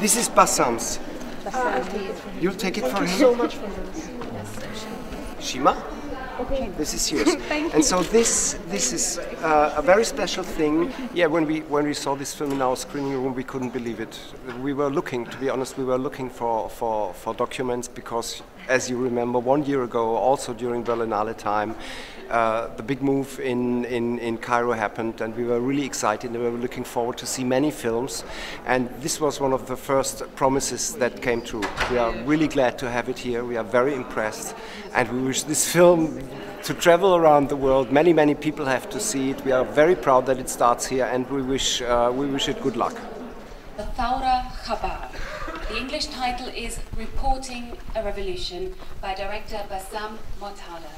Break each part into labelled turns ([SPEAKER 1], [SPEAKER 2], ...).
[SPEAKER 1] This is Bassam's. You'll take it for him?
[SPEAKER 2] Thank you so much for this.
[SPEAKER 1] Shima?
[SPEAKER 2] Okay.
[SPEAKER 1] This is yours. And so this is a very special thing. Yeah, when we saw this film in our screening room, we couldn't believe it. We were looking, to be honest, for documents because, as you remember, 1 year ago, also during Berlinale time, the big move in Cairo happened, and we were really excited and we were looking forward to see many films, and this was one of the first promises that came true. We are really glad to have it here. We are very impressed, and we wish this film to travel around the world. Many people have to see it. We are very proud that it starts here, and we wish it good luck.
[SPEAKER 3] الثورة خبر. The English title is Reporting a Revolution by director Bassam Motada.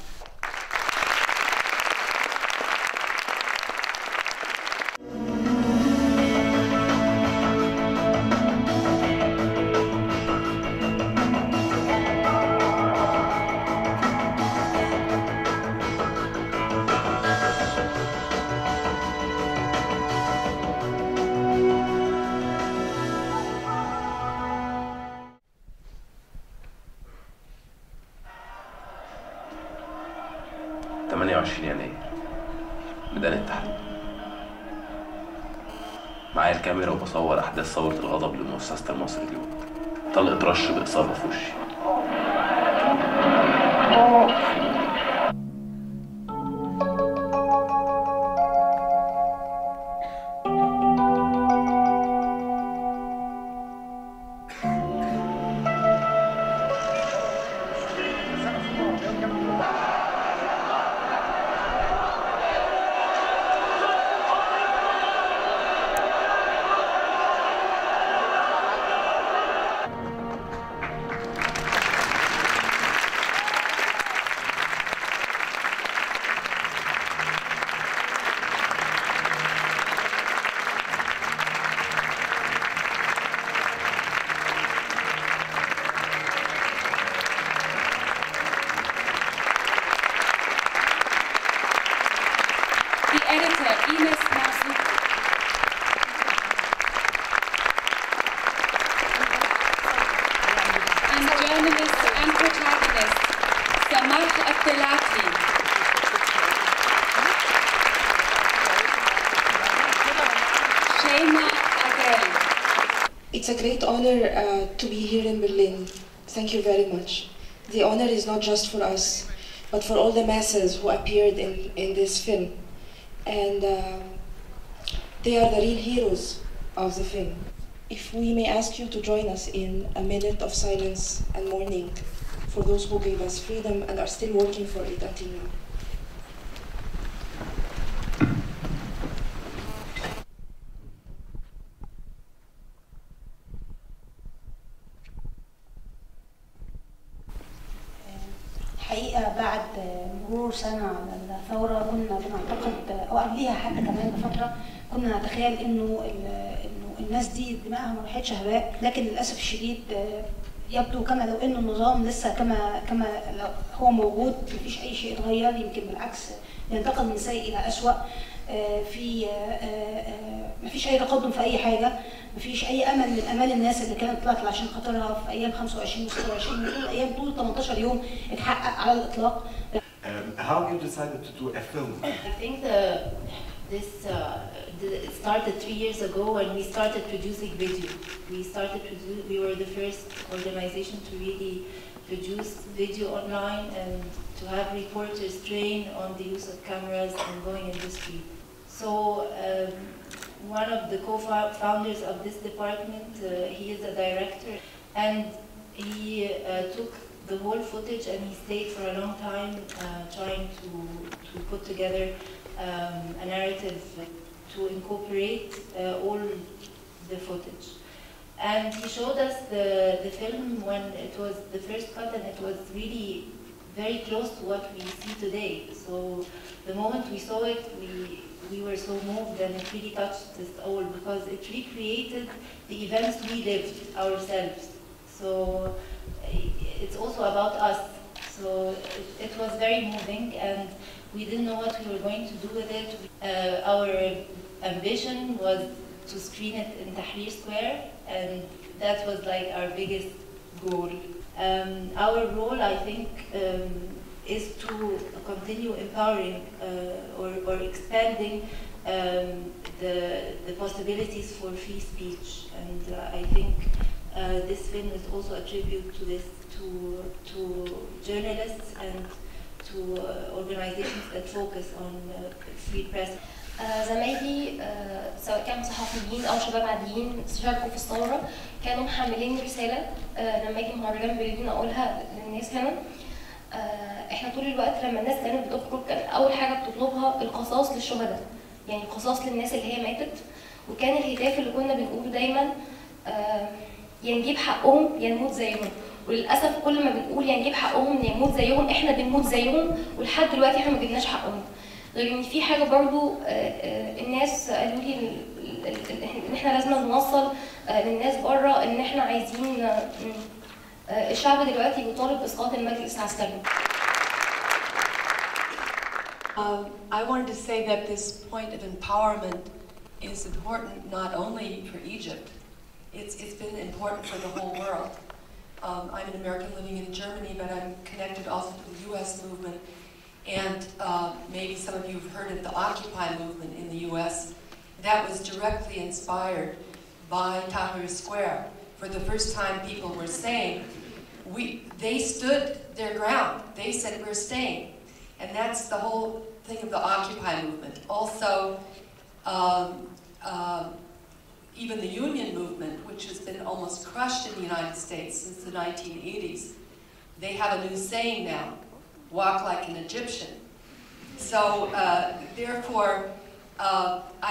[SPEAKER 4] يناير ميدان التحرير. معايا الكاميرا وبصور أحداث ثورة الغضب لمؤسسة المصري اليوم. طلقة رش بإصابة في وشي.
[SPEAKER 5] It's a great honor to be here in Berlin. Thank you very much. The honor is not just for us, but for all the masses who appeared in this film. And they are the real heroes of the film. If we may ask you to join us in a minute of silence and mourning for those who gave us freedom and are still working for it until now.
[SPEAKER 6] حقيقة بعد مرور سنة على الثورة كنا بنعتقد أو قبليها حتى كمان بفترة كنا نتخيل إنه الناس دي دماغها ما راحتش هواء، لكن للأسف الشديد يبدو كما لو إنه النظام لسه كما لو هو موجود، مفيش أي شيء اتغير، يمكن بالعكس ينتقل من سيء إلى أسوأ. مفيش أي تقدم في أي حاجة، مفيش أي أمل من أمال الناس اللي كانت طلعت عشان خاطرها في أيام 25 و26 طول أيام طول 18 يوم اتحقق على الإطلاق.
[SPEAKER 7] How you decided to do a film?
[SPEAKER 8] I think it started 3 years ago when we started producing video. We were the first organization to really produce video online and to have reporters train on the use of cameras and going in the street. So one of the co-founders of this department, he is a director, and he took the whole footage and he stayed for a long time trying to put together a narrative to incorporate all the footage. And he showed us the film when it was the first cut, and it was really very close to what we see today. So the moment we saw it, we were so moved, and it really touched us all because it recreated the events we lived ourselves. So it's also about us. So it was very moving, and we didn't know what we were going to do with it. Our ambition was to screen it in Tahrir Square, and that was like our biggest goal. Our role, I think, is to continue empowering or expanding the possibilities for free speech, and I think this film is also a tribute to this, to journalists and to organizations that focus on free press.
[SPEAKER 9] زمايلي سواء كانوا صحفيين او شباب عاديين شاركوا في الثوره كانوا محملين رساله لما اجي مهرجان برلين اقولها للناس هنا. احنا طول الوقت لما الناس كانت بتخرج كان اول حاجه بتطلبها القصاص للشهداء، يعني القصاص للناس اللي هي ماتت، وكان الهتاف اللي كنا بنقوله دايما يا نجيب حقهم يا نموت زيهم. وللاسف كل ما بنقول يا نجيب حقهم يا نموت زيهم احنا بنموت زيهم، ولحد دلوقتي احنا ما جبناش حقهم. غير ان في حاجه برضو الناس قالوا لي ان احنا لازم نوصل للناس بره ان احنا عايزين الشعب دلوقتي بيطالب باسقاط المجلس العسكري.
[SPEAKER 10] I wanted to say that this point of empowerment is important not only for Egypt, it's been important for the whole world. I'm an American living in Germany, but I'm connected also to the US movement. And maybe some of you have heard of the Occupy movement in the US. That was directly inspired by Tahrir Square. For the first time, people were saying, they stood their ground. They said, we're staying. And that's the whole thing of the Occupy movement. Also, even the union movement, which has been almost crushed in the United States since the 1980s, they have a new saying now: walk like an Egyptian. So therefore,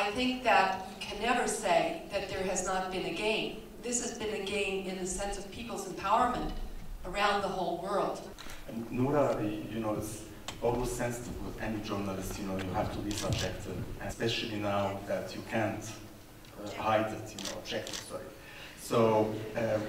[SPEAKER 10] I think that you can never say that there has not been a gain. This has been a gain in the sense of people's empowerment around the whole world.
[SPEAKER 7] And Noura, you know, it's always sensitive with any journalist, you know, you have to be subjective, especially now that you can't hide it, you know, objective, sorry. So,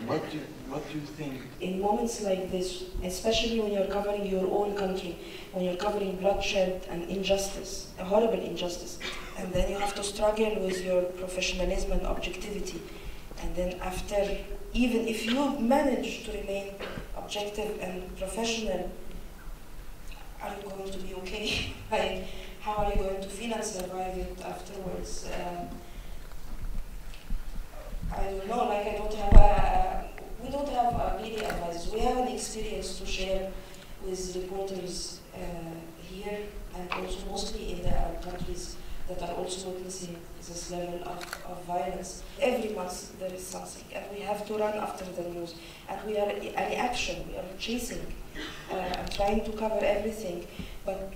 [SPEAKER 7] what do you think?
[SPEAKER 5] In moments like this, especially when you're covering your own country, when you're covering bloodshed and injustice, a horrible injustice, and then you have to struggle with your professionalism and objectivity, and then after, even if you manage to remain objective and professional, are you going to be okay? Like, how are you going to feel and survive it afterwards? I don't know, like we don't have really advice. We have an experience to share with reporters here and also mostly in the countries that are also witnessing this level of violence. Every month there is something and we have to run after the news and we are in action, we are chasing and trying to cover everything. But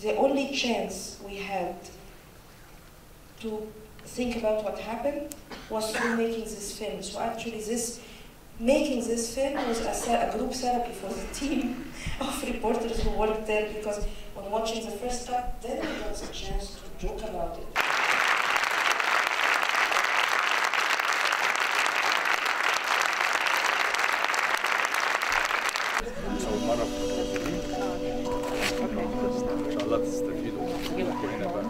[SPEAKER 5] the only chance we had to think about what happened was through making this film. So actually making this film was a group therapy for the team of reporters who worked there, because when watching the first cut, then we got a chance to joke about it.
[SPEAKER 11] أول مرة في برلين إن شاء الله تستفيدوا هنا بقى.